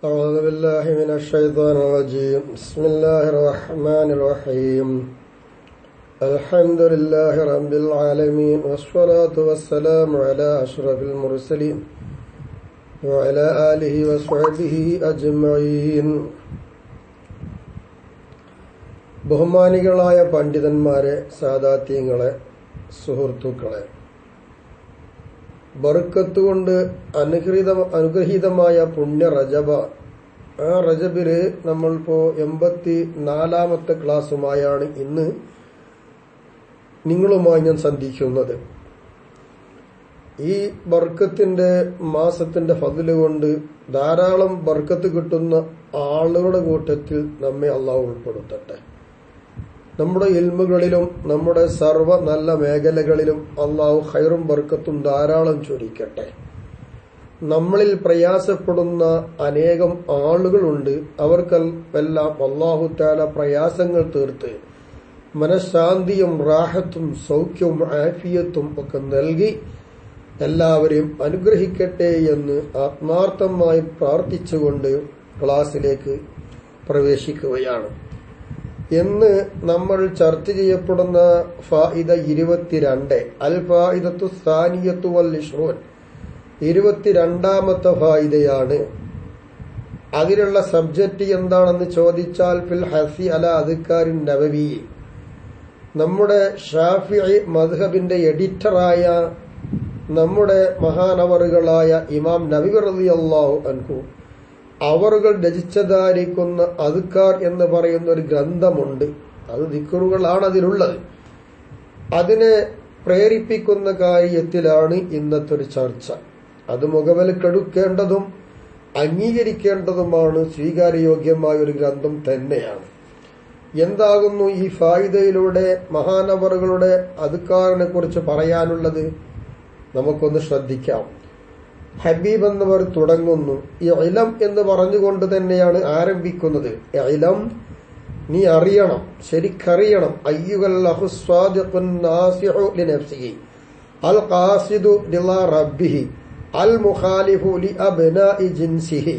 أعوذ بالله من الشيطان الرجيم بسم الله الرحمن الرحيم الحمد لله رب العالمين والصلاة والسلام على أشرف المرسلين وعلى آله وصحبه أجمعين. ബഹുമാനികളായ പണ്ഡിതന്മാരെ, സാദാത്യങ്ങളെ, സുഹൃത്തുക്കളെ, ബർക്കത്ത് കൊണ്ട് അനുഗ്രഹീതമായ പുണ്യ റജബ, ആ റജബില് നമ്മളിപ്പോ 84ാമത്തെ ക്ലാസ്സുമായാണ് ഇന്ന് നിങ്ങളുമായി ഞാൻ സന്ധിക്കുന്നത്. ഈ ബർക്കത്തിന്റെ മാസത്തിന്റെ ഫദ്ല് കൊണ്ട് ധാരാളം ബർക്കത്ത് കിട്ടുന്ന ആളുകളുടെ കൂട്ടത്തിൽ നമ്മെ അള്ളാഹു ഉൾപ്പെടുത്തട്ടെ. നമ്മുടെ ഇൽമുകളിലും നമ്മുടെ സർവ്വ നല്ല മേഖലകളിലും അള്ളാഹു ഖൈറും ബർക്കത്തും ധാരാളം ചൊരിക്കട്ടെ. നമ്മളിൽ പ്രയാസപ്പെടുന്ന അനേകം ആളുകളുണ്ട്. അവർക്കെല്ലാം അള്ളാഹു തആല പ്രയാസങ്ങൾ തീർത്ത് മനഃശാന്തിയും റാഹത്തും സൗഖ്യവും ആഫിയത്തും ഒക്കെ നൽകി എല്ലാവരെയും അനുഗ്രഹിക്കട്ടെ എന്ന് ആത്മാർത്ഥമായി പ്രാർത്ഥിച്ചുകൊണ്ട് ക്ലാസ്സിലേക്ക് പ്രവേശിക്കുകയാണ്. ഇന്ന് നമ്മൾ ചർച്ച ചെയ്യപ്പെടുന്ന ഫായിദ 22, അൽ ഫായിദത്തു സാനിയത്തു വൽ ഇശ്റൂൻ, 22ാമത്തെ ഫായിദയാണ്. അതിലുള്ള സബ്ജക്റ്റ് എന്താണെന്ന് ചോദിച്ചാൽ ഫിൽ ഹസി അല അദ്കാരിൻ നബവി, നമ്മുടെ ഷാഫിഈ മദ്ഹബിന്റെ എഡിറ്ററായ നമ്മുടെ മഹാനവറുകളായ ഇമാം നബവി റളിയല്ലാഹു അൻഹു അവറുകൾ രചിച്ചതായിരിക്കുന്ന അദ്കാർ എന്ന് പറയുന്ന ഒരു ഗ്രന്ഥമുണ്ട്. അത് ദിക്റുകളാണ് അതിലുള്ളത്. അതിനെ പ്രേരിപ്പിക്കുന്ന കാര്യത്തിലാണ് ഇന്നത്തെ ഒരു ചർച്ച. അത് മുഖവിലക്കെടുക്കേണ്ടതും അംഗീകരിക്കേണ്ടതുമാണ്, സ്വീകാര്യയോഗ്യമായ ഒരു ഗ്രന്ഥം തന്നെയാണ്. എന്താകുന്നു ഈ ഫായിദയിലൂടെ മഹാനവറുകളുടെ അദ്കാറിനെ കുറിച്ച് പറയാനുള്ളത്? നമുക്കൊന്ന് ശ്രദ്ധിക്കാം. ഹബീബ് എന്നവർ തുടങ്ങുന്നു, ഇൽം എന്ന് പറഞ്ഞുകൊണ്ട് തന്നെയാണ് ആരംഭിക്കുന്നത്. ഇൽം, നീ അറിയണം, ശരിക്കറിയണം. അയ്യുഹൽ അഖു സ്വാദിഖുൻ നാസിഹു ലിനഫ്സിഹി അൽ ഖാസിദു ലില്ലാ റബ്ബിഹി അൽ മുഖാലിഫു ലി അബ്നാഇ ജിൻസിഹി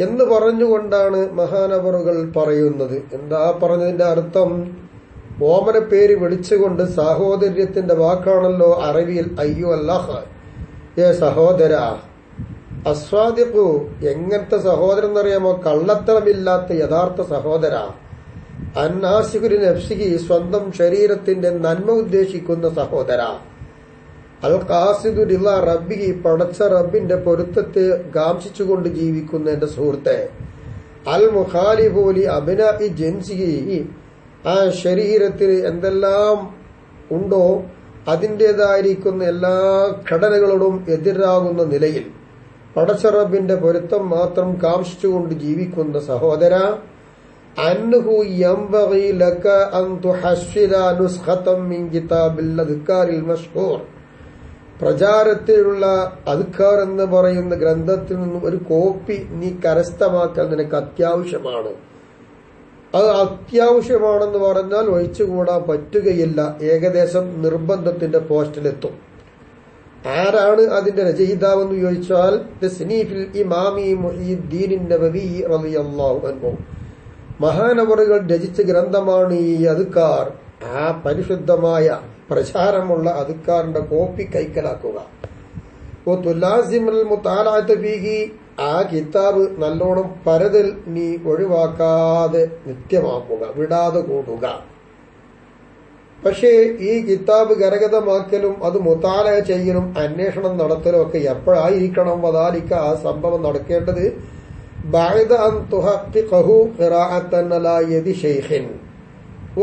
എന്ന് പറഞ്ഞുകൊണ്ടാണ് മഹാനവറുകൾ പറയുന്നത്. എന്താ പറഞ്ഞതിന്റെ അർത്ഥം? ഓമന പേര് വിളിച്ചുകൊണ്ട് സാഹോദര്യത്തിന്റെ വാക്കാണല്ലോ അറബിയിൽ അയ്യു അല്ലാഹ്, ഏ സഹോദര. അസ്വാദിഖു, എങ്ങനത്തെ സഹോദരൻ എന്നറിയാമോ? കള്ളത്തരമില്ലാത്ത യഥാർത്ഥ സഹോദര. അന്നാസിഖുലി നഫ്സിഹി, സ്വന്തം ശരീരത്തിന്റെ നന്മ ഉദ്ദേശിക്കുന്ന സഹോദര. അൽ ഖാസിദു ലില്ലാ റബ്ബിഹി, പടച്ച റബ്ബിന്റെ പൊരുത്തത്തെ കാംക്ഷിച്ചുകൊണ്ട് ജീവിക്കുന്ന എന്റെ സുഹൃത്തെ. അൽ മുഖാലിഫു ലി അബ്നാഇ ജിൻസിഹി, ആ ശരീരത്തിന് എന്തെല്ലാം ഉണ്ടോ അതിൻ്റെതായിരിക്കുന്ന എല്ലാ ഘടനകളോടും എതിരാകുന്ന നിലയിൽ പടച്ചറബിന്റെ പൊരുത്തം മാത്രം കാംക്ഷിച്ചുകൊണ്ട് ജീവിക്കുന്ന സഹോദര. അൻഹു യംബഗി ലക അൻ തുഹസ്സില നുസ്ഖതൻ മിൻ കിതാബിൽ അദ്കാരിൽ മശ്ഹൂർ, പ്രചാരത്തിലുള്ള അദ്കാർ എന്ന് പറയുന്ന ഗ്രന്ഥത്തിൽ നിന്നും ഒരു കോപ്പി നീ കരസ്ഥമാക്കൽ നിനക്ക് അത്യാവശ്യമാണ്. അത് അത്യാവശ്യമാണെന്ന് പറഞ്ഞാൽ ഒഴിച്ചുകൂടാൻ പറ്റുകയില്ല. ഏകദേശം നിർബന്ധത്തിന്റെ പോസ്റ്റിലെത്തും. ആരാണ് അതിന്റെ രചയിതാവെന്ന് ചോദിച്ചാൽ തസ്നീഫിൽ ഇമാമി മുഹ്യിദ്ദീൻ നബവി റളിയല്ലാഹു അൻഹു, മഹാനവറുകൾ രചിച്ച ഗ്രന്ഥമാണ് ഈ അദ്കാർ. ആ പരിശുദ്ധമായ പ്രചാരമുള്ള അദ്കാറിന്റെ കോപ്പി കൈക്കലാക്കുക. ആ കിതാബ് നല്ലോണം പരതിൽ നീ ഒഴിവാക്കാതെ നിത്യമാക്കുക, വിടാതെ കൂടുക. പക്ഷേ ഈ കിതാബ് കരഗതമാക്കലും അത് മുതാല ചെയ്യലും അന്വേഷണം നടത്തലും ഒക്കെ എപ്പോഴായിരിക്കണം? വദാലിക, ആ സംഭവം നടക്കേണ്ടത് ബഅദ അൻ തുഹഖിഖഹു ഖിറാഅത്തൻ അലാ യദി ശൈഖിൻ,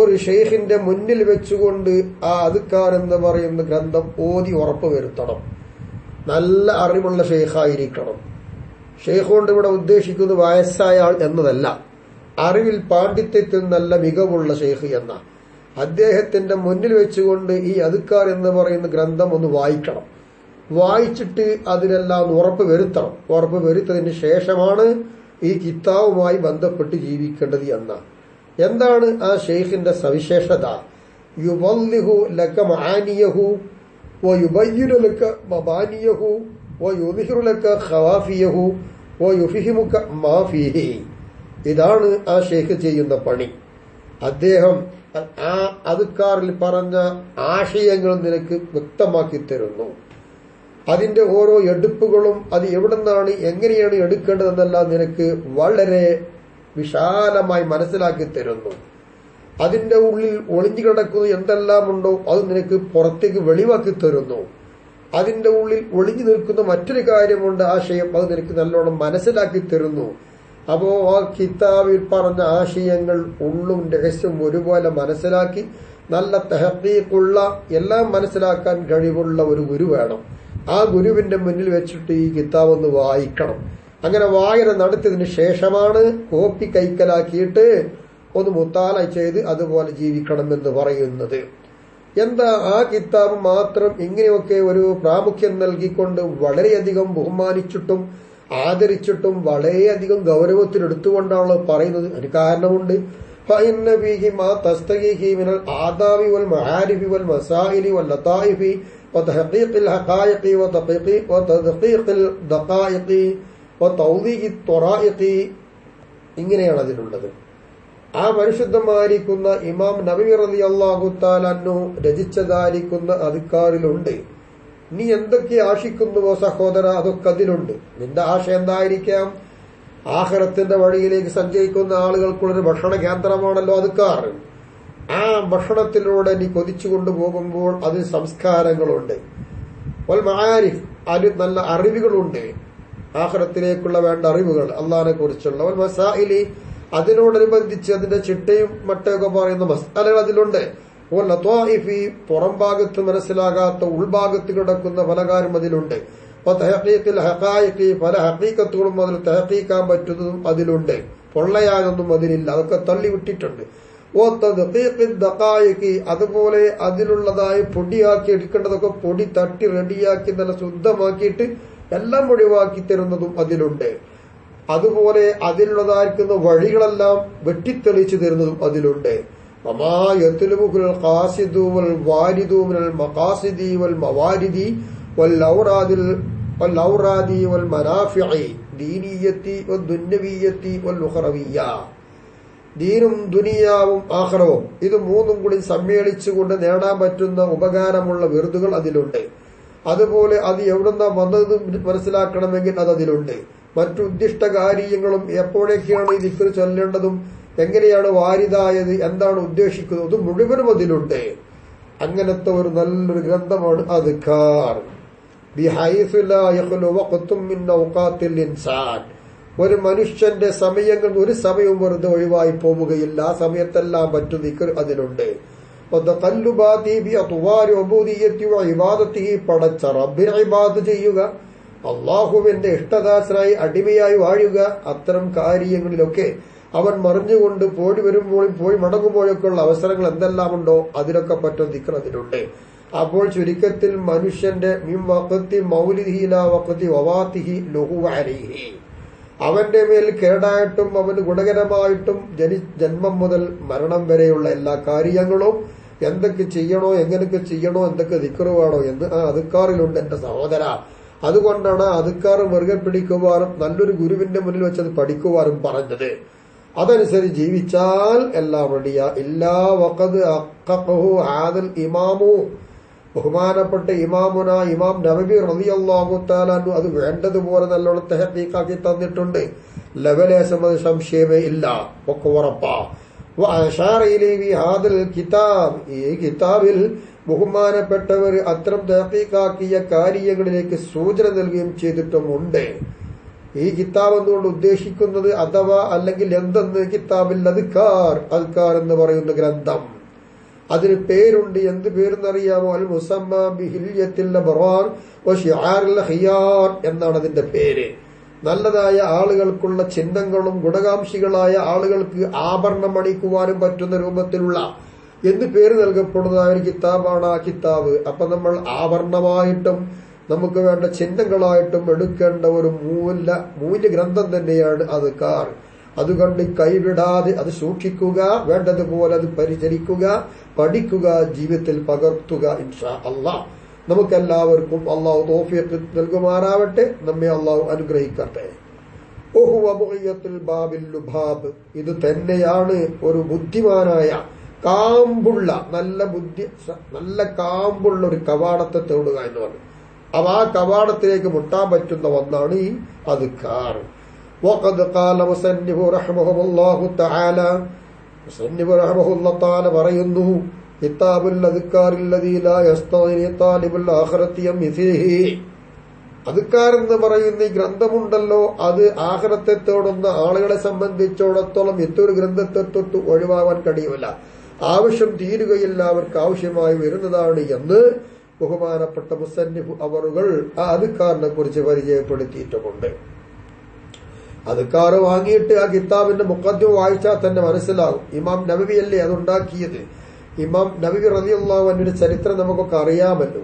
ഒരു ഷെയ്ഖിന്റെ മുന്നിൽ വെച്ചുകൊണ്ട് ആ അദ്കാർ എന്ന് പറയുന്ന ഗ്രന്ഥം ഓതി ഉറപ്പുവരുത്തണം. നല്ല അറിവുള്ള ഷെയ്ഖായിരിക്കണം. ഷെയ്ഖ് കൊണ്ട് ഇവിടെ ഉദ്ദേശിക്കുന്നത് വയസ്സായ ആൾ എന്നതല്ല, അറിവിൽ പാണ്ഡിത്യത്തിൽ നല്ല മികവുള്ള ഷെയ്ഖ് എന്ന. അദ്ദേഹത്തിന്റെ മുന്നിൽ വെച്ചുകൊണ്ട് ഈ അദ്കാർ എന്ന് പറയുന്ന ഗ്രന്ഥം ഒന്ന് വായിക്കണം. വായിച്ചിട്ട് അതിനെല്ലാം ഉറപ്പ് വരുത്തണം. ഉറപ്പ് വരുത്തതിന് ശേഷമാണ് ഈ കിതാബുമായി ബന്ധപ്പെട്ട് ജീവിക്കേണ്ടത് എന്ന. എന്താണ് ആ ഷെയ്ഖിന്റെ സവിശേഷത? യുവല്ലിഹു ലക മആനിയഹു വയുബയ്യിനു ലക മബാനിയഹു വയുദ്ഹിറു ലക ഖവാഫിയഹു ഓ യുഫിഹിമുക മാ ഫീഹി. ഇതാണ് ആ ഷെയ്ഖ് ചെയ്യുന്ന പണി. അദ്ദേഹം ആ അദ്കാറിൽ പറഞ്ഞ ആശയങ്ങൾ നിനക്ക് വ്യക്തമാക്കി തരുന്നു. അതിന്റെ ഓരോ എടുപ്പുകളും അത് എവിടുന്നാണ് എങ്ങനെയാണ് എടുക്കേണ്ടതെന്നെല്ലാം നിനക്ക് വളരെ വിശാലമായി മനസ്സിലാക്കി തരുന്നു. അതിന്റെ ഉള്ളിൽ ഒളിഞ്ഞു കിടക്കുന്നത് എന്തെല്ലാം ഉണ്ടോ അത് നിനക്ക് പുറത്തേക്ക് വെളിവാക്കി തരുന്നു. അതിന്റെ ഉള്ളിൽ ഒളിഞ്ഞു നിൽക്കുന്ന മറ്റൊരു കാര്യമുണ്ട്, ആശയം, അത് നിനക്ക് നല്ലോണം മനസ്സിലാക്കി തരുന്നു. അപ്പോ ആ കിതാബിൽ പറഞ്ഞ ആശയങ്ങൾ ഉള്ളും രഹസ്യം ഒരുപോലെ മനസ്സിലാക്കി നല്ല തഹഖീഖുള്ള എല്ലാം മനസ്സിലാക്കാൻ കഴിവുള്ള ഒരു ഗുരു വേണം. ആ ഗുരുവിന്റെ മുന്നിൽ വെച്ചിട്ട് ഈ കിതാബ് ഒന്ന് വായിക്കണം. അങ്ങനെ വായന നടത്തിയതിനു ശേഷമാണ് കോപ്പി കൈക്കലാക്കിയിട്ട് ഒന്ന് മുത്താല ചെയ്ത് അതുപോലെ ജീവിക്കണമെന്ന് പറയുന്നത്. എന്താ ആ കിതാബ് മാത്രം ഇങ്ങനെയൊക്കെ ഒരു പ്രാമുഖ്യം നൽകിക്കൊണ്ട് വളരെയധികം ബഹുമാനിച്ചിട്ടും ആദരിച്ചിട്ടും വളരെയധികം ഗൗരവത്തിലെടുത്തുകൊണ്ടാണ് പറയുന്നത്. അതിന് കാരണമുണ്ട്. فإن فيه ما تستغيه من الآداب والمعارف والمسائل واللطائف وتحقيق الحقائق وتدقيق الدقائق وتوضيح الطرائق. ഇങ്ങനെയാണ് അതിലുള്ളത്. ആ പരിശുദ്ധമായിരിക്കുന്ന ഇമാം നബവി റളിയല്ലാഹു തആല അൻഹു രചിച്ചതായിരിക്കുന്ന അദ്കാറിലുണ്ട്. നീ എന്തൊക്കെ ആശിക്കുന്നുവോ സഹോദര, അതൊക്കെ അതിലുണ്ട്. നിന്റെ ആശ എന്തായിരിക്കാം? ആഖിറത്തിന്റെ വഴിയിലേക്ക് സഞ്ചരിക്കുന്ന ആളുകൾക്കുള്ളൊരു ഭക്ഷണ കേന്ദ്രമാണല്ലോ അദ്കാർ. ആ ഭക്ഷണത്തിലൂടെ നീ കൊതിച്ചു കൊണ്ടുപോകുമ്പോൾ അതിൽ സംസ്കാരങ്ങളുണ്ട്. വൽ മആരിഫ്, അതിൽ നല്ല അറിവുകളുണ്ട്. ആഖിറത്തിലേക്കുള്ള വേണ്ട അറിവുകൾ അള്ളാഹിനെ കുറിച്ചുള്ള. വൽ മസായിലി, അതിനോടനുബന്ധിച്ച് അതിന്റെ ചിട്ടയും മട്ടയൊക്കെ പറയുന്ന മസാലകൾ അതിലുണ്ട്. വൽ ലത്വായിഫി, പുറം ഭാഗത്ത് മനസ്സിലാകാത്ത ഉൾഭാഗത്ത് കിടക്കുന്ന പല കാര്യം അതിലുണ്ട്. തഹഖീഖിൽ ഹഖായിഖി, പല ഹഖീഖത്തുകളും അതിൽ തഹഖീഖാൻ പറ്റുന്നതും അതിലുണ്ട്. പൊള്ളയാതൊന്നും അതിലില്ല, അതൊക്കെ തള്ളിവിട്ടിട്ടുണ്ട്. ഓ തദ്ഖീഖിൽ ദഖായിഖി, അതുപോലെ അതിലുള്ളതായി പൊടിയാക്കി എടുക്കേണ്ടതൊക്കെ പൊടി തട്ടി റെഡിയാക്കി നല്ല ശുദ്ധമാക്കിയിട്ട് എല്ലാം ഒഴിവാക്കി തരുന്നതും അതിലുണ്ട്. അതുപോലെ അതിലുള്ളതായിരിക്കുന്ന വഴികളെല്ലാം വെട്ടിത്തെളിച്ചു തരുന്നതും അതിലുണ്ട്. വമാ യത്ലുബുൽ ഖാസിദു വൽ വാരിദു മിനൽ മഖാസിദി വൽ മവാരിദി വൽ ഔറാദി വൽ മനാഫിഇ ദീനിയത്തി വദ്ദുന്യവിയത്തി വൽ ഉഖറവിയ്യ. ദീനും ദുനിയാവും ആഖിറവും ഇത് മൂന്നും കൂടി സമ്മേളിച്ചുകൊണ്ട് നേടാൻ പറ്റുന്ന ഉപകാരമുള്ള വിറുതുകൾ അതിലുണ്ട്. അതുപോലെ അത് എവിടുന്ന വന്നത് മനസ്സിലാക്കണമെങ്കിൽ അത് അതിലുണ്ട്. മറ്റു ഉദ്ദിഷ്ട കാര്യങ്ങളും എപ്പോഴൊക്കെയാണ് ഈ ദിക്ർ ചൊല്ലേണ്ടതും എങ്ങനെയാണ് വാരിദായത്, എന്താണ് ഉദ്ദേശിക്കുന്നത്, അത് മുഴുവനും അതിലുണ്ട്. അങ്ങനത്തെ ഒരു നല്ലൊരു ഗ്രന്ഥമാണ് അദ്കാർ. ബിഹൈസു ലാ യഖ്ലു വഖ്തും മിൻ ഔഖാത്തിൽ ഇൻസാൻ. ഒരു മനുഷ്യന്റെ സമയങ്ങൾ ഒരു സമയവും വെറുതെ ഒഴിവായി പോവുകയില്ല. ആ സമയത്തെല്ലാം പറ്റു ദിക്ർ അതിലുണ്ട്. പടച്ച റബ്ബിനെ ഇബാദത്ത് ചെയ്യുക, അള്ളാഹുവിന്റെ ഇഷ്ടദാസനായി അടിമയായി വാഴുക. അത്തരം കാര്യങ്ങളിലൊക്കെ അവൻ മറിഞ്ഞുകൊണ്ട് പോയി വരുമ്പോഴും പോയി മടങ്ങുമ്പോഴൊക്കെയുള്ള അവസരങ്ങൾ എന്തെല്ലാമുണ്ടോ അതിലൊക്കെ പറ്റും ദിക്ർ അതിലുണ്ട്. അപ്പോൾ ചുരുക്കത്തിൽ മനുഷ്യന്റെ മിൻ വഖ്തി മൗലിദിഹി ഇലാ വഖ്തി വവാതിഹി ലഹു അലൈഹി, അവന്റെ മേൽ കേടായിട്ടും അവന് ഗുണകരമായിട്ടും ജന്മം മുതൽ മരണം വരെയുള്ള എല്ലാ കാര്യങ്ങളും എന്തൊക്കെ ചെയ്യണോ, എങ്ങനെയൊക്കെ ചെയ്യണോ, എന്തൊക്കെ ദിക്ർ വേണോ എന്ന് ആ അദ്കാറിലുണ്ട് എന്റെ സഹോദര. അതുകൊണ്ടാണ് അദ്കാർ മുറുകെ പിടിക്കുവാനും നല്ലൊരു ഗുരുവിന്റെ മുന്നിൽ വെച്ചത് പഠിക്കുവാനും പറഞ്ഞത്. അതനുസരിച്ച് ജീവിച്ചാൽ എല്ലാം റെഡിയാ. ഇല്ലാ വഖദ് അഖഖഹു ഹാദൽ ഇമാമു, ബഹുമാനപ്പെട്ട ഇമാമുന ഇമാം നബവി റളിയല്ലാഹു തആല അൻഹു അത് വേണ്ടതുപോലെ നല്ലോണം തഹഖീഖാക്കി തന്നിട്ടുണ്ട്. ലവലേശം അത് സംശയമേ ഇല്ല, ഒക്കെ ഉറപ്പാ. വഅശാറ ഇലൈഹി ഹാദൽ കിതാബ്, ഈ കിതാബിൽ ബഹുമാനപ്പെട്ടവർ അത്തരം തഹഖീഖാക്കിയ കാര്യങ്ങളിലേക്ക് സൂചന നൽകുകയും ചെയ്തിട്ടുമുണ്ട്. ഈ കിതാബ് എന്തുകൊണ്ട് ഉദ്ദേശിക്കുന്നത് അഥവാ അല്ലെങ്കിൽ എന്തെന്ന് കിതാബിൽ അദ്കാർ, അദ്കാർ എന്ന് പറയുന്ന ഗ്രന്ഥം, അതിന് പേരുണ്ട്. എന്ത് പേരെന്നറിയാമോ? അൽ മുസമ്മ ബിഹില്യത്തിൽ അബ്റാർ വശിആറിൽ ഖിയാർ എന്നാണ് അതിന്റെ പേര്. നല്ലതായ ആളുകൾക്കുള്ള ചിഹ്നങ്ങളും ഗുണകാംക്ഷികളായ ആളുകൾക്ക് ആഭരണം അണിക്കുവാനും പറ്റുന്ന രൂപത്തിലുള്ള എന്ന് പേര് നൽകപ്പെടുന്നതായ ഒരു കിതാബാണ് ആ കിതാബ്. അപ്പൊ നമ്മൾ ആഭരണമായിട്ടും നമുക്ക് വേണ്ട ചിഹ്നങ്ങളായിട്ടും എടുക്കേണ്ട ഒരു മൂല്യ ഗ്രന്ഥം തന്നെയാണ് അദ്കാർ. അതുകൊണ്ട് കൈവിടാതെ അത് സൂക്ഷിക്കുക, വേണ്ടതുപോലെ അത് പരിചരിക്കുക, പഠിക്കുക, ജീവിതത്തിൽ പകർത്തുക. ഇൻഷാ അല്ലാഹ് നമുക്കെല്ലാവർക്കും അള്ളാഹു തൗഫീഖ് നൽകുമാറാവട്ടെ. നമ്മെ അള്ളാഹു അനുഗ്രഹിക്കട്ടെ. ഇത് തന്നെയാണ് ഒരു ബുദ്ധിമാനായ കാമ്പുള്ള നല്ല കാമ്പുള്ള ഒരു കവാടത്തെ തേടുക എന്ന് പറഞ്ഞു. അപ്പൊ ആ കവാടത്തിലേക്ക് മുട്ടാൻ പറ്റുന്ന ഒന്നാണ് ഈ അദ്കാർ. വഖദ് ഖാല മുസന്നിഫു റഹ്മഹുല്ലാഹു തആല, മുസന്നിഫു റഹ്മഹുല്ലാഹു തആല പറയുന്നു, കിതാബുൽ അദ്കാറില്ലദീ ലാ യസ്തഗനി താലിബുൽ ആഖിറതി മിസ്ലിഹി. അദ്കാർ എന്ന് പറയുന്ന ഈ ഗ്രന്ഥമുണ്ടല്ലോ, അത് ആഖിറത്തെ തേടുന്ന ആളുകളെ സംബന്ധിച്ചിടത്തോളം ഇത്തൊരു ഗ്രന്ഥത്തെ തൊട്ട് ഒഴിവാകാൻ കഴിയില്ല. ആവശ്യം തീരുകയില്ല, അവർക്ക് ആവശ്യമായി വരുന്നതാണ് എന്ന് ബഹുമാനപ്പെട്ട മുസന്നിഫ് അവറുകൾ ആ അദ്കാറിനെ കുറിച്ച് പരിചയപ്പെടുത്തിയിട്ടുമുണ്ട്. അദ്കാർ വാങ്ങിയിട്ട് ആ കിതാബിന്റെ മുഖദ്ദിമ വായിച്ചാൽ തന്നെ മനസ്സിലാകും. ഇമാം നബവി അല്ലേ അതുണ്ടാക്കിയത്. ഇമാം നബവി റളിയല്ലാഹു അൻഹുവിന്റെ ചരിത്രം നമുക്കൊക്കെ അറിയാമല്ലോ.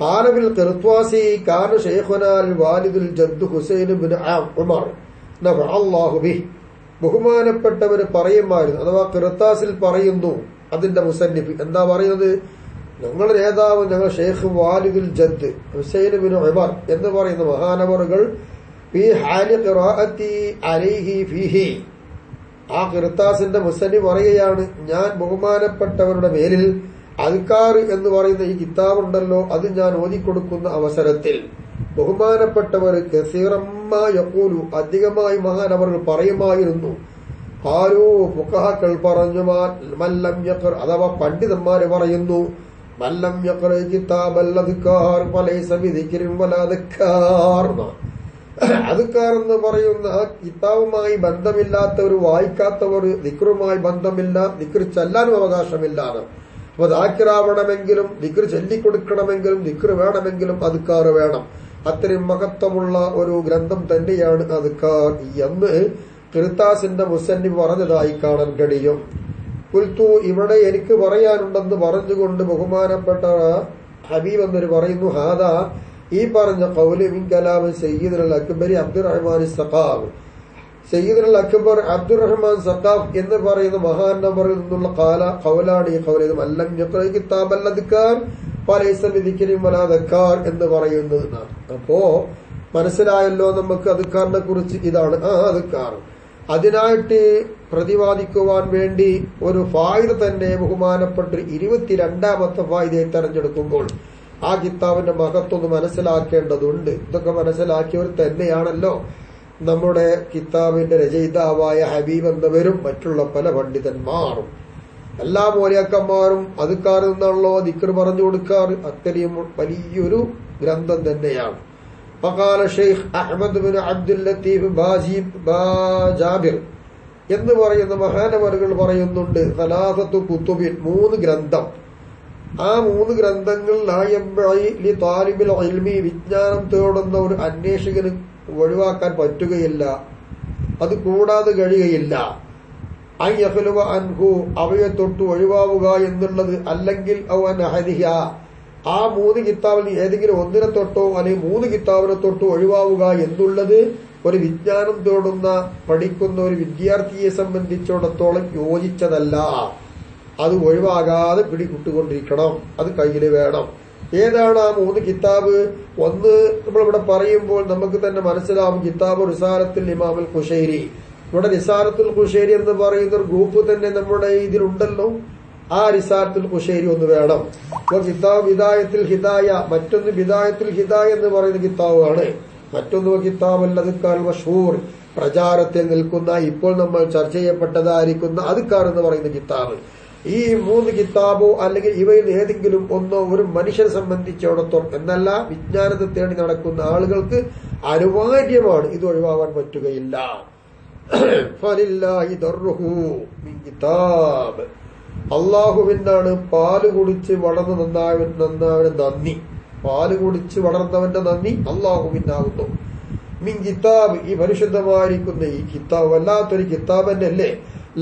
ഖാലബിൽ ഖിർത്വാസി കാന ശൈഖുനാ അൽ വാലിദുൽ ജദ്ദു ഹുസൈൻ ഇബ്നു ഉമർ നഫഅല്ലാഹു ബിഹി. ബഹുമാനപ്പെട്ടവര് പറയുമായിരുന്നു, അഥവാ ഖിർത്താസിൽ പറയുന്നു അതിന്റെ മുസന്നിഫ് എന്താ പറയുന്നത്, ഞങ്ങളുടെ നേതാവ് ഞങ്ങൾ ഷെയ്ഖ് വാലിദുൽ ജദ്ദ് ഹുസൈൻ ഇബ്നു ഉമർ എന്ന് പറയുന്ന മഹാനവറുകൾ ഫീ ഹാലി ഖിറാഅത്തി അലൈഹി ഫീഹി. ആ ഖിർത്താസിന്റെ മുസന്നിഫ് പറയുകയാണ്, ഞാൻ ബഹുമാനപ്പെട്ടവരുടെ മേലിൽ അദ്കാർ എന്ന് പറയുന്ന ഈ കിതാബുണ്ടല്ലോ അത് ഞാൻ ഓതിക്കൊടുക്കുന്ന അവസരത്തിൽ ബഹുമാനപ്പെട്ടവർ കസീറമ്മാ യഖൂലു അധികമായി മഹാനവറുകൾ പറയുമായിരുന്നു. ഖാലൂ ഫുഖഹാക്കൾ പറഞ്ഞു, മല്ലം യഖർ അഥവാ പണ്ഡിതന്മാര് പറയുന്നു, മല്ലം യഖർ കിതാബൽ അദ്കാർ ഫലൈസ ബിദിക്രിൻ വലാ ദക്കാർ. അദ്കാർ എന്ന് പറയുന്ന ആ കിതാബുമായി ബന്ധമില്ലാത്തവർ, വായിക്കാത്തവർ, ദിക്റുമായി ബന്ധമില്ല, ദിക്ർ ചൊല്ലാനും അവകാശമില്ലാണ്. അപ്പൊ ദാക്കിറാവണമെങ്കിലും ദിക്ർ ചൊല്ലിക്കൊടുക്കണമെങ്കിലും ദിക്ർ വേണമെങ്കിലും അദ്കാർ വേണം. അത്രയും മഹത്വമുള്ള ഒരു ഗ്രന്ഥം തന്നെയാണ് അദ്കാർ എന്ന് ഖിർത്താസിന്റെ മുസന്നിഫ് പറഞ്ഞതായി കാണാൻ കഴിയും. കുൽത്തു, ഇവിടെ എനിക്ക് പറയാനുണ്ടെന്ന് പറഞ്ഞുകൊണ്ട് ബഹുമാനപ്പെട്ട ഹബീബ് എന്നൊരു പറയുന്നു, ഹാദാ ഈ പറഞ്ഞ ഖൗലു മിൻ കലാമി സയ്യിദുൽ അക്ബരി അബ്ദുറഹ്മാൻ സഖാഫ്. സയ്യിദുൽ അക്ബർ അബ്ദുറഹ്മാൻ സഖാഫ് എന്ന് പറയുന്ന മഹാനവറിൽ നിന്നുള്ള ഖൗലാണ് ഈ ഖൗൽ. മല്ലം യഖ്റ കിതാബൽ അദ്കാർ ഫലൈസ ബിദിക്രിൻ വലാ ദക്കാർ എന്ന് പറയുന്നത്. അപ്പോ മനസ്സിലായല്ലോ നമുക്ക് അദ്കാറിനെ കുറിച്ച്. ഇതാണ് ആ അദ്കാർ. അതിനായിട്ട് പ്രതിപാദിക്കുവാൻ വേണ്ടി ഒരു ഫായിദ തന്നെ ബഹുമാനപ്പെട്ട 22ാമത്തെ ഫായിദയെ തെരഞ്ഞെടുക്കുമ്പോൾ ആ കിതാബിന്റെ മഹത്വം മനസ്സിലാക്കേണ്ടതുണ്ട്. ഇതൊക്കെ മനസ്സിലാക്കിയവർ തന്നെയാണല്ലോ നമ്മുടെ കിതാബിന്റെ രചയിതാവായ ഹബീബ് എന്നവരും മറ്റുള്ള പല പണ്ഡിതന്മാരും. എല്ലാ മൗലിയാക്കന്മാരും അദ്കാറിൽ നിന്നാണല്ലോ ദിക്ർ പറഞ്ഞു കൊടുക്കാറ്. അത്രയും വലിയൊരു ഗ്രന്ഥം തന്നെയാണ്. ഫഖാല Sheikh Ahmad bin Abdul Latif Jabir എന്ന് പറയുന്ന മഹാനവറുകൾ പറയുന്നുണ്ട്, സലാസത്തു കുതുബിൻ 3 ഗ്രന്ഥം. ആ 3 ഗ്രന്ഥങ്ങൾ ലാ യംബഇ ലി താലിബിൽ ഇൽമി വിജ്ഞാനം തേടുന്ന ഒരു അന്വേഷകന് ഒഴിവാക്കാൻ പറ്റുകയില്ല, അത് കൂടാതെ കഴിയുകയില്ല. അൻ യഖ്ലുവ അൻഹു അവയെ തൊട്ട് ഒഴിവാവുക എന്നുള്ളത്, അല്ലെങ്കിൽ അവൻ അഹദിഹ ആ 3 കിതാബിൽ ഏതെങ്കിലും ഒന്നിനെ തൊട്ടോ അല്ലെങ്കിൽ 3 കിതാബിനെ തൊട്ടോ ഒഴിവാവുക എന്നുള്ളത് ഒരു വിജ്ഞാനം തേടുന്ന പഠിക്കുന്ന ഒരു വിദ്യാർത്ഥിയെ സംബന്ധിച്ചിടത്തോളം യോജിച്ചതല്ല. അത് ഒഴിവാകാതെ പിടികൂട്ടുകൊണ്ടിരിക്കണം, അത് കയ്യിൽ വേണം. ഏതാണ് ആ 3 കിതാബ്? ഒന്ന് നമ്മളിവിടെ പറയുമ്പോൾ നമുക്ക് തന്നെ മനസ്സിലാവും, കിതാബ് റിസാലത്തുൽ ഇമാമുൽ ഖുശൈരി. ഇവിടെ റിസാലത്തുൽ ഖുശൈരി എന്ന് പറയുന്ന ഒരു ഗ്രൂപ്പ് തന്നെ നമ്മുടെ ഇതിലുണ്ടല്ലോ. ആ റിസാലത്തുൽ ഖുശൈരി ഒന്ന് വേണം. കിതാബ് ബിദായത്തുൽ ഹിദായ, മറ്റൊന്ന് ബിദായത്തുൽ ഹിദായ എന്ന് പറയുന്ന കിതാബാണ്. മറ്റൊന്ന് കിതാബുൽ അദ്കാർ മഷ്ഹൂർ, പ്രചാരത്തിൽ നിൽക്കുന്ന ഇപ്പോൾ നമ്മൾ ചർച്ച ചെയ്യപ്പെട്ടതായിരിക്കുന്ന അദ്കാർ എന്ന് പറയുന്ന കിതാബ്. ഈ 3 കിതാബോ അല്ലെങ്കിൽ ഇവയിൽ ഏതെങ്കിലും ഒന്നോ ഒരു മനുഷ്യനെ സംബന്ധിച്ചിടത്തോളം എന്നല്ല, വിജ്ഞാനത്തെ തേടി നടക്കുന്ന ആളുകൾക്ക് അനിവാര്യമാണ്, ഇത് ഒഴിവാക്കാൻ പറ്റുകയില്ല. ഫലില്ലാഹി ദർറുഹു മിൻ കിതാബ്, അള്ളാഹുവിനാണ് പാല് കുടിച്ച് വളർന്ന് നന്നാവന് നന്ദി. പാല് കുടിച്ച് വളർന്നവന്റെ നന്ദി അള്ളാഹുവിനാകുന്നു. മിൻ കിതാബ്, ഈ പരിശുദ്ധമായിരിക്കുന്ന ഈ കിതാബ് വല്ലാത്തൊരു കിതാബ് തന്നെ അല്ലേ.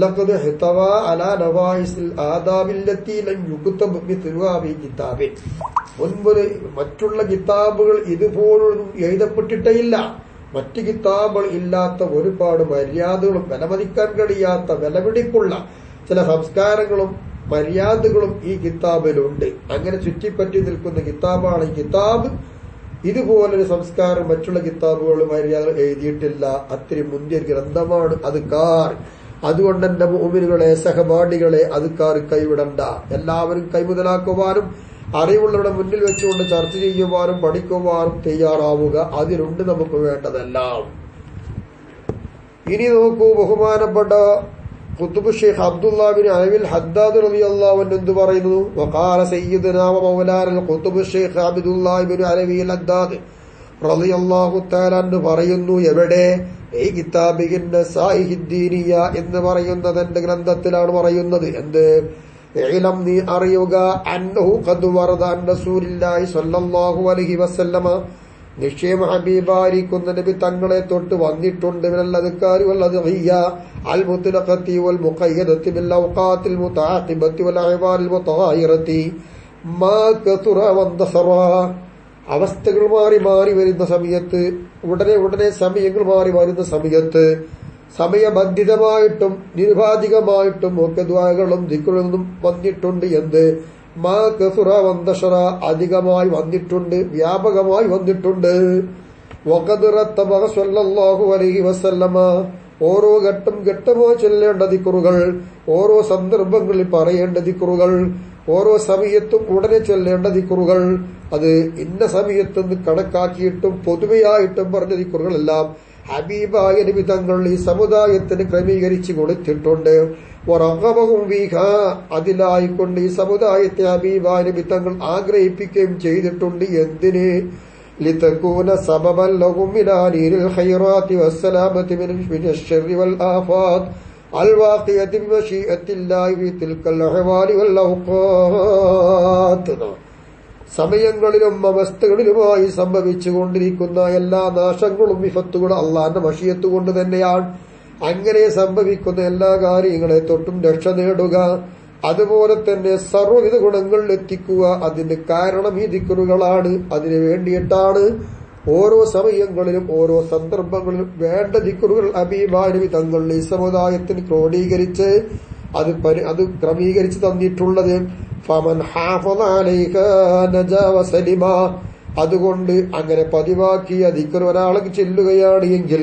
ലഖദ് ഹിതവാ അലാ നവായിസിൽ ആദാബില്ലത്തി ലം യുക്തബ് മിത്ലുഹാ ഫീ കിതാബിൻ. മുൻപ് മറ്റുള്ള കിതാബുകൾ ഇതുപോലൊന്നും എഴുതപ്പെട്ടിട്ടേയില്ല. മറ്റ് കിതാബുകൾ ഇല്ലാത്ത ഒരുപാട് മര്യാദകളും വിലമതിക്കാൻ കഴിയാത്ത വിലപിടിപ്പുള്ള ചില സംസ്കാരങ്ങളും മര്യാദകളും ഈ കിതാബിലുണ്ട്. അങ്ങനെ ചുറ്റിപ്പറ്റി നിൽക്കുന്ന കിതാബാണ് ഈ കിതാബ്. ഇതുപോലൊരു സംസ്കാരം മറ്റുള്ള കിതാബുകളും എഴുതിയിട്ടില്ല. അത്രയും മുന്തിയ ഗ്രന്ഥമാണ് അദ്കാർ. അതുകൊണ്ട് എന്റെ മുഅ്മിനുകളെ, സഹപാഠികളെ, അദ്കാർ കൈവിടണ്ട. എല്ലാവരും കൈമുതലാക്കുവാനും അറിവുള്ളവരുടെ മുന്നിൽ വെച്ചുകൊണ്ട് ചർച്ച ചെയ്യുവാനും പഠിക്കുവാനും തയ്യാറാവുക. അതിലുണ്ട് നമുക്ക് വേണ്ടതെല്ലാം. ഇനി നോക്കൂ, ബഹുമാനപ്പെട്ട ഖുത്ബ് ഷെയ്ഖ് അബ്ദുല്ലാ ബിൻ അലവിൽ ഹദ്ദാദ് റളിയല്ലാഹു അൻഹു എന്ത് പറയുന്നു? വഖാല സയ്യിദുനാ വ മൗലാന ഖുത്ബ് ഷെയ്ഖ് അബ്ദുല്ലാ ബിൻ അലവി ഹദ്ദാദ് റളിയല്ലാഹു തആല അൻഹു പറയുന്നു. എവിടെ? ഈ കിതാബിന്റെ സാഹിദ്ദീനിയ എന്ന് പറയുന്നത് എന്റെ ഗ്രന്ഥത്തിലാണ് പറയുന്നത്. എന്ത്? ഇൽം, നീ അറിയുക, അന്നഹു ഖദ് വറദ അൻ റസൂലില്ലാഹി സ്വല്ലല്ലാഹു അലൈഹി വസല്ലമ, നിശ്ചയം ഹബീബായിരിക്കുന്ന നബി തങ്ങളെ തൊട്ട് വന്നിട്ടുണ്ട്. മിനൽ അദ്കാരി വൽ അദ്ഇയ അൽ മുത്ലഖത്തി വൽ മുഖയ്യദത്തി ബിൽ ഔഖാത്തിൽ മുതഅഖിബത്തി വൽ അഹ്വാലിൽ മുതഗായിറത്തി മാ കതുറ വൻദസറ. അവസ്ഥകൾ മാറി മാറി വരുന്ന സമയത്ത്, ഉടനെ സമയങ്ങൾ മാറി വരുന്ന സമയത്ത്, സമയബന്ധിതമായിട്ടും നിരുപാധികമായിട്ടും ഒക്കെ ദുആകളും ദിക്റുകളും വന്നിട്ടുണ്ട്. എന്ത്? മാ കസുറ വന്തഷറ, അധികമായി വന്നിട്ടുണ്ട്, വ്യാപകമായി വന്നിട്ടുണ്ട്. വഖദ് റത്തബ സ്വല്ലല്ലാഹു അലൈഹി വസല്ലമ, ഓരോ ഘട്ടമോ ചൊല്ലേണ്ട ദിക്റുകൾ, ഓരോ സന്ദർഭങ്ങളിൽ പറയേണ്ട ദിക്റുകൾ, ഓരോ സമയത്തും ഉടനെ ചൊല്ലേണ്ട ദിക്റുകൾ, അത് ഇന്ന സമയത്തെന്ന് കണക്കാക്കിയിട്ടും പൊതുവെയായിട്ടും പറഞ്ഞ ദിക്റുകളെല്ലാം ഹബീബായ നബി തങ്ങൾ ഈ സമുദായത്തിന് ക്രമീകരിച്ചു കൊടുത്തിട്ടുണ്ട്. അതിലായിക്കൊണ്ട് ഈ സമുദായത്തെ ഹബീബായ നബി തങ്ങൾ ആഗ്രഹിപ്പിക്കുകയും ചെയ്തിട്ടുണ്ട്. എന്തിന്? ലിതകൂന സബബൻ ലഹും മിനാ നീരിൽ ഖൈറാത്തി വസ്സലാമത്തി മിനശ് ശർരി വൽ ആഫാത്ത് അൽ വാഖിയത്തി ബിമശീഅത്തില്ലാഹി ഫീ തിൽക്കൽ അഹ്വാലി വൽ ഔഖാത്ത്. സമയങ്ങളിലും അവസ്ഥകളിലുമായി സംഭവിച്ചുകൊണ്ടിരിക്കുന്ന എല്ലാ നാശങ്ങളും വിപത്തുകളും അള്ളാന്റെ മശിയത്ത് കൊണ്ട് തന്നെയാണ്. അങ്ങനെ സംഭവിക്കുന്ന എല്ലാ കാര്യങ്ങളെ തൊട്ടും രക്ഷ നേടുക, അതുപോലെ തന്നെ സർവ്വവിധ ഗുണങ്ങളിൽ എത്തിക്കുക. അതിന് കാരണം ഈ ദിക്റുകളാണ്. അതിനു വേണ്ടിയിട്ടാണ് ഓരോ സമയങ്ങളിലും ഓരോ സന്ദർഭങ്ങളിലും വേണ്ട ദിക്റുകൾ ഹബീബായ നബി തങ്ങൾ ഈ സമുദായത്തിന് ക്രോഡീകരിച്ച് അത് ക്രമീകരിച്ച് തന്നിട്ടുള്ളത്. ഫമൻ ഹാഫള അലൈഹാ നജാ വസലിമ. അതുകൊണ്ട് അങ്ങനെ പതിവാക്കിയ ദിക്ർ ഒരാൾക്ക് ചെല്ലുകയാണ് എങ്കിൽ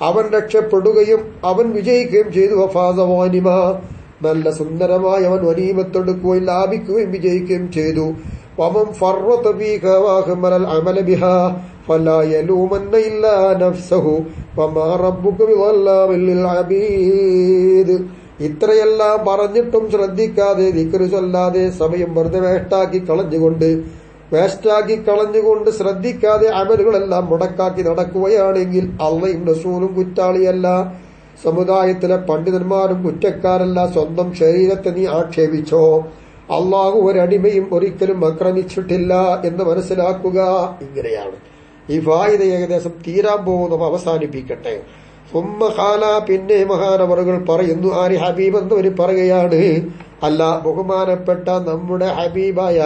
അവൻ രക്ഷപ്പെടുകയും അവൻ വിജയിക്കുകയും ചെയ്തു. വഫാസ വാനിമ, നല്ല സുന്ദരമായ അവൻ വനീമത്തെടുക്കുകയും ലാഭിക്കുകയും വിജയിക്കുകയും ചെയ്തു. വമൻ ഫറത ഫീഹാ വഅഹ്മലൽ അമല ബിഹാ ഫലാ യലൂമന്ന ഇല്ലാ നഫ്സഹു വമാ റബ്ബുക ബിളല്ലാമിൽ ലിൽ അബീദ്. ഇത്രയെല്ലാം പറഞ്ഞിട്ടും ശ്രദ്ധിക്കാതെ ദിക്ർ ചൊല്ലാതെ സമയം വെറുതെ വേസ്റ്റാക്കി കളഞ്ഞുകൊണ്ട് ശ്രദ്ധിക്കാതെ അമലുകളെല്ലാം മുടക്കാക്കി നടക്കുകയാണെങ്കിൽ അള്ളയും റസൂലും കുറ്റാളിയല്ല, സമുദായത്തിലെ പണ്ഡിതന്മാരും കുറ്റക്കാരല്ല. സ്വന്തം ശരീരത്തെ നീ ആക്ഷേപിച്ചോ? അള്ളാഹു ഒരടിമയും ഒരിക്കലും ആക്രമിച്ചിട്ടില്ല എന്ന് മനസ്സിലാക്കുക. ഇങ്ങനെയാണ് ഈ ഫായിദ ഏകദേശം തീരാൻ പോകുന്നു. അവസാനിപ്പിക്കട്ടെ. പിന്നെ മഹാനവറുകൾ പറയുന്നു, ആര്? ഹബീബ് എന്നവര് പറയുകയാണ്. അല്ല, ബഹുമാനപ്പെട്ട നമ്മുടെ ഹബീബായ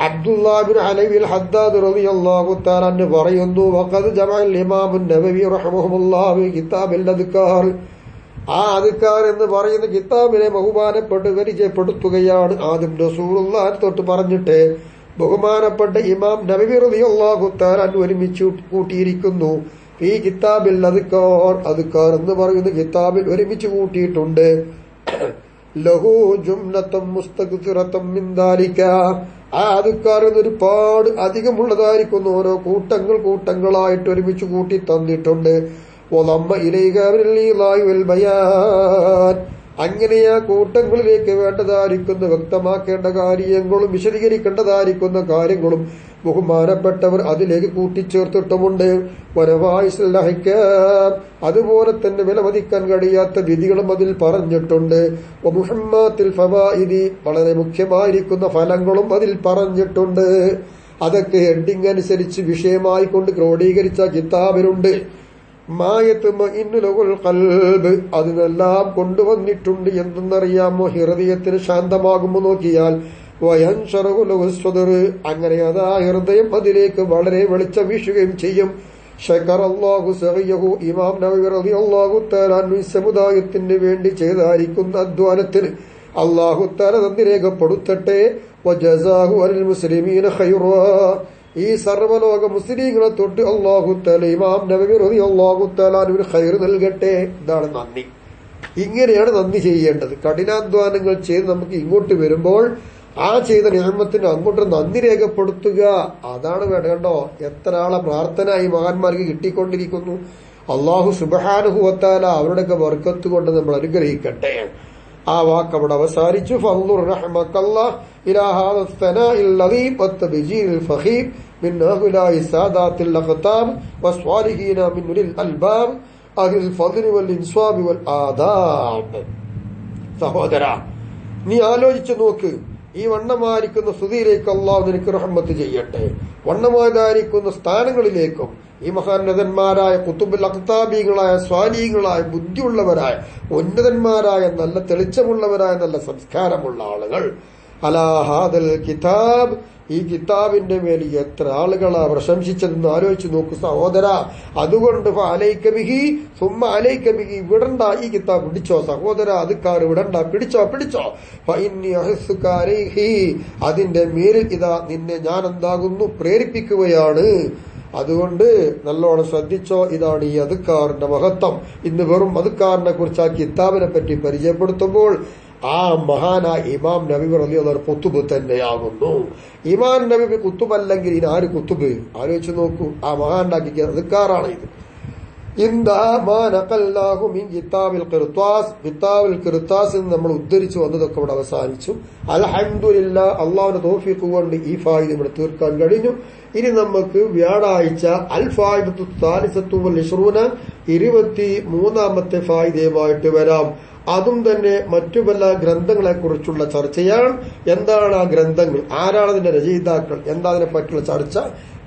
അബ്ദുല്ലാ ബിൻ അലവിൽ ഹദ്ദാദ് റളിയല്ലാഹു തആല അൻഹു പറയുന്നു, വഖദ് ജമഅൽ ഇമാം നബവി റഹിമഹുല്ലാഹു കിതാബിൽ അദ്കാർ. ആ അദ്കാർ എന്ന് പറയുന്ന കിതാബിനെ ബഹുമാനപ്പെട്ട് പരിചയപ്പെടുത്തുകയാണ്. ആദ്യം റസൂലുള്ളാഹിനെ തൊട്ട് പറഞ്ഞിട്ട് ബഹുമാനപ്പെട്ട ഇമാം നബവി റളിയല്ലാഹു തആല അൻഹു ഒരുമിച്ച് കൂട്ടിയിരിക്കുന്നു. ഈ കിതാബിൽ അദ്കാർ എന്ന് പറയുന്ന കിതാബിൽ ഒരുമിച്ച് കൂട്ടിയിട്ടുണ്ട്. ലഹു ജുംനത്തും മുസ്തഗ്ഫിറത്തും മിൻ ദാലിക. ആ അദ്കാർ ഒരുപാട് അധികമുള്ളതായിരിക്കുന്നു. ഓരോ കൂട്ടങ്ങളായിട്ട് ഒരുമിച്ച് കൂട്ടി തന്നിട്ടുണ്ട്. വലമ്മ ഇലൈക മിനൽ ഈളാഇ വൽ ബയാൻ. അങ്ങനെ ആ കൂട്ടങ്ങളിലേക്ക് വേണ്ടതായിരിക്കുന്ന വ്യക്തമാക്കേണ്ട കാര്യങ്ങളും വിശദീകരിക്കേണ്ടതായിരിക്കുന്ന കാര്യങ്ങളും ബഹുമാനപ്പെട്ടവർ അതിലേക്ക് കൂട്ടിച്ചേർത്തിട്ടുമുണ്ട്. അതുപോലെ തന്നെ വിലമതിക്കാൻ കഴിയാത്ത വിധികളും അതിൽ പറഞ്ഞിട്ടുണ്ട്. മുഹമ്മത്തിൽ ഫവായിദി, വളരെ മുഖ്യമായിരിക്കുന്ന ഫലങ്ങളും അതിൽ പറഞ്ഞിട്ടുണ്ട്. അതൊക്കെ ഹെഡിങ് അനുസരിച്ച് വിഷയമായി കൊണ്ട് ക്രോഡീകരിച്ച കിതാബിലുണ്ട്. ഖൽബ്, അതിനെല്ലാം കൊണ്ടുവന്നിട്ടുണ്ട്. എന്തെന്നറിയാമോ? ഹൃദയത്തിന് ശാന്തമാകുമ്പോ നോക്കിയാൽ അങ്ങനെ അതാ ഹൃദയം അതിലേക്ക് വളരെ വെളിച്ചം വീശുകയും ചെയ്യും. ശകറല്ലാഹു സഅയഹു. ഇമാം നവവി റളിയല്ലാഹു തആല അൻഹു സമുദായത്തിന് വേണ്ടി ചെയ്തായിരിക്കുന്ന അധ്വാനത്തിന് അല്ലാഹു തആല നന്ദി രേഖപ്പെടുത്തട്ടെ. വജസാഹു അൽ മുസ്ലിമീന ഖൈറാ. ഈ സർവ്വലോക മുസ്ലിങ്ങളെ തൊട്ട് അല്ലാഹു തആല ഇമാം നബവി റളിയല്ലാഹു തആല ഒരു ഖൈർ നൽകട്ടെ. ഇതാണ് നന്ദി. ഇങ്ങനെയാണ് നന്ദി ചെയ്യേണ്ടത്. കഠിനാധ്വാനങ്ങൾ ചെയ്ത് നമുക്ക് ഇങ്ങോട്ട് വരുമ്പോൾ ആ ചെയ്ത നിഅമത്തിന് അങ്ങോട്ട് നന്ദി രേഖപ്പെടുത്തുക. അതാണ് വേണ്ടോ. എത്ര ആളെ പ്രാർത്ഥന ഈ മഹാന്മാർക്ക് കിട്ടിക്കൊണ്ടിരിക്കുന്നു. അല്ലാഹു സുബ്ഹാനഹു വ തആല അവരുടെയൊക്കെ ബർക്കത്ത് കൊണ്ട് നമ്മൾ അനുഗ്രഹിക്കട്ടെ. ആ വാക്ക് അവിടെ അവസാനിച്ചു. ഫൻദുർ റഹ്മക്കല്ലാഹ് ഇലാ ഹാദാ സനാഇൽ ലദീം വത്തബ്ജീൽ ഫഖീം മിൻ അഹ്ലാഇ സാദാത്തിൽ അഖ്താബ് വസ്വാലിഹീന മിൻ ഉലിൽ അൽബാബ് അഹിൽ ഫദ്ലി വൽ ഇൻസ്വാബി വൽ ആദാബ്. സഹോദരാ, നീ ആലോചിച്ചു നോക്ക്. ഈ വണ്ണമായിരിക്കുന്ന സ്തുതിയിലേക്ക് അല്ലാഹു നിനക്ക് റഹ്മത്ത് ചെയ്യട്ടെ. വണ്ണമായിരിക്കുന്ന സ്ഥാനങ്ങളിലേക്കും ഈ മഹാന്നതന്മാരായ കുത്തുബുൽ അഖ്താബീങ്ങളായ സ്വാലിഹീങ്ങളായ ബുദ്ധിയുള്ളവരായ ഉന്നതന്മാരായ നല്ല തെളിച്ചമുള്ളവരായ നല്ല സംസ്കാരമുള്ള ആളുകൾ അലാ ഹാദൽ കിതാബ്, ഈ കിതാബിന്റെ മേൽ എത്ര ആളുകളാ പ്രശംസിച്ചതെന്ന് ആലോചിച്ച് നോക്കൂ സഹോദര. അതുകൊണ്ട് അലൈക ബിഹി സുമ്മ അലൈക ബിഹി, വിടണ്ട ഈ കിതാബ്, പിടിച്ചോ സഹോദര. അതുക്കാർ വിടണ്ട, പിടിച്ചോ. ഫഇന്നി അഹ്സുക അലൈഹി, അതിന്റെ മേലിൽ ഇതാ നിന്നെ ഞാൻ എന്താകുന്നു പ്രേരിപ്പിക്കുകയാണ്. അതുകൊണ്ട് നല്ലോണം ശ്രദ്ധിച്ചോ. ഇതാണ് ഈ അതുക്കാറിന്റെ മഹത്വം. ഇന്ന് വെറും അതുക്കാറിനെ കുറിച്ച് ആ കിതാബിനെ പറ്റി പരിചയപ്പെടുത്തുമ്പോൾ ആ മഹാനായ ഇമാം നബി റളിയല്ലാഹു കുത്തുബ് തന്നെയാകുന്നു. ഇമാം നബി കുത്തുബല്ലെങ്കിൽ ഇനി ആര് കുത്തുബ്? ആലോചിച്ച് നോക്കൂ. ആ മഹാനാക്കിയ അതുക്കാറാണ് ഇത്. കിതാബുൽ ഖിർത്താസ് നമ്മൾ ഉദ്ധരിച്ചു വന്നതൊക്കെ ഇവിടെ അവസാനിച്ചു. അൽഹംദുലില്ലാഹ്, അള്ളാഹുവിന്റെ തൗഫീഖ് കൊണ്ട് ഈ ഫായിദ ഇവിടെ തീർക്കാൻ കഴിഞ്ഞു. ഇനി നമുക്ക് വ്യാഴാഴ്ച അൽ ഫായിദത്തു സാലിസത്തു വൽ 23ാമത്തെ ഫായിദയുമായിട്ട് വരാം. അതും തന്നെ മറ്റു പല ഗ്രന്ഥങ്ങളെ കുറിച്ചുള്ള ചർച്ചയാണ്. എന്താണ് ആ ഗ്രന്ഥങ്ങൾ, ആരാണ് അതിന്റെ രചയിതാക്കൾ, എന്താ അതിനെ പറ്റിയുള്ള ചർച്ച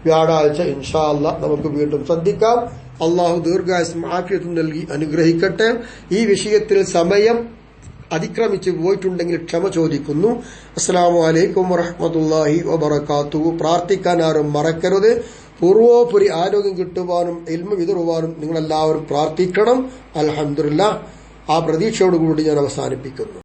വ്യാഴാഴ്ച ഇൻഷാ അല്ലാഹ് നമുക്ക് വീണ്ടും ശ്രദ്ധിക്കാം. അള്ളാഹു ദീർഘായുസ്സും ആഫിയത്തും നൽകി അനുഗ്രഹിക്കട്ടെ. ഈ വിഷയത്തിൽ സമയം അതിക്രമിച്ചു പോയിട്ടുണ്ടെങ്കിൽ ക്ഷമ ചോദിക്കുന്നു. അസ്സലാമു അലൈക്കും വറഹ്മത്തുള്ളാഹി വബറകാതുഹു. പ്രാർത്ഥിക്കാൻ ആരും മറക്കരുത്. പൂർവോപരി ആരോഗ്യം കിട്ടുവാനും ഇൽമു വിതറുവാനും നിങ്ങളെല്ലാവരും പ്രാർത്ഥിക്കണം. അൽഹംദുലില്ലാഹ്. ആ പ്രതീക്ഷയോടുകൂടി ഞാൻ അവസാനിപ്പിക്കുന്നു.